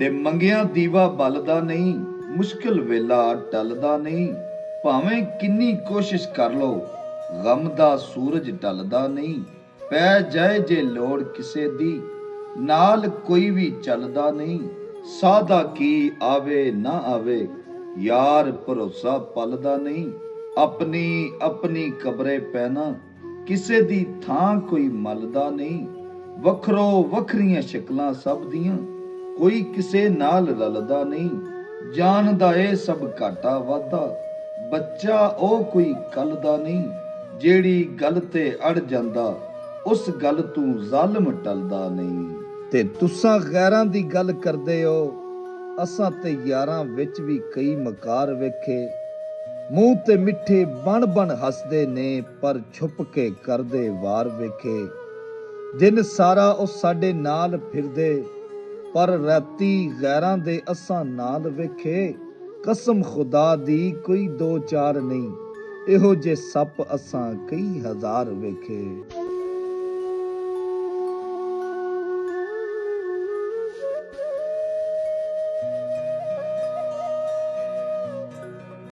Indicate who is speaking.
Speaker 1: ਤੇ ਮੰਗਿਆ ਦੀਵਾ ਬਲਦਾ ਨਹੀਂ, ਮੁਸ਼ਕਿਲ ਵੇਲਾ ਟਲਦਾ ਨਹੀਂ। ਭਾਵੇਂ ਕਿੰਨੀ ਕੋਸ਼ਿਸ਼ ਕਰ ਲੋ, ਗਮ ਦਾ ਸੂਰਜ ਢਲਦਾ ਨਹੀਂ। ਪੈ ਜਾਏ ਜੇ ਲੋੜ ਕਿਸੇ ਦੀ, ਨਾਲ ਕੋਈ ਵੀ ਚੱਲਦਾ ਨਹੀਂ। ਸਾਦਾ ਕੀ ਆਵੇ ਨਾ ਆਵੇ, ਯਾਰ ਭਰੋਸਾ ਪਲਦਾ ਨਹੀਂ। ਆਪਣੀ ਆਪਣੀ ਕਬਰੇ ਪੈਣਾ, ਕਿਸੇ ਦੀ ਥਾਂ ਕੋਈ ਮਲਦਾ ਨਹੀਂ। ਵੱਖਰੋ ਵੱਖਰੀਆਂ ਸ਼ਕਲਾਂ ਸਭ ਦੀਆਂ, ਕੋਈ ਕਿਸੇ ਨਾਲ ਰਲਦਾ ਨਹੀਂ। ਜਾਣਦਾ ਏ ਸਭ ਘਾਟਾ ਵਾਧਾ, ਬੱਚਾ ਉਹ ਕੋਈ ਕੱਲ ਦਾ ਨਹੀਂ। ਜਿਹੜੀ ਗੱਲ ਤੇ ਅੜ ਜਾਂਦਾ, ਉਸ ਗੱਲ ਤੂੰ ਜ਼ਾਲਮ ਟਲਦਾ ਨਹੀਂ। ਤੇ ਤੁਸਾਂ ਗੈਰਾਂ ਦੀ ਗੱਲ ਕਰਦੇ ਹੋ, ਅਸਾਂ ਤੇ ਯਾਰਾਂ ਵਿੱਚ ਵੀ ਕਈ ਮਕਾਰ ਵੇਖੇ। ਮੂੰਹ ਤੇ ਮਿੱਠੇ ਬਣ ਬਣ ਹੱਸਦੇ ਨੇ, ਪਰ ਛੁਪ ਕੇ ਕਰਦੇ ਵਾਰ ਵੇਖੇ। ਦਿਨ ਸਾਰਾ ਉਹ ਸਾਡੇ ਨਾਲ ਫਿਰਦੇ, ਪਰ ਰਾਤੀ ਗੈਰਾਂ ਦੇ ਅਸਾਂ ਨਾਲ ਵੇਖੇ। ਕਸਮ ਖੁਦਾ ਦੀ ਕੋਈ ਦੋ ਚਾਰ ਨਹੀਂ, ਇਹੋ ਜੇ ਸੱਪ ਅਸਾਂ ਕਈ ਹਜ਼ਾਰ ਵੇਖੇ।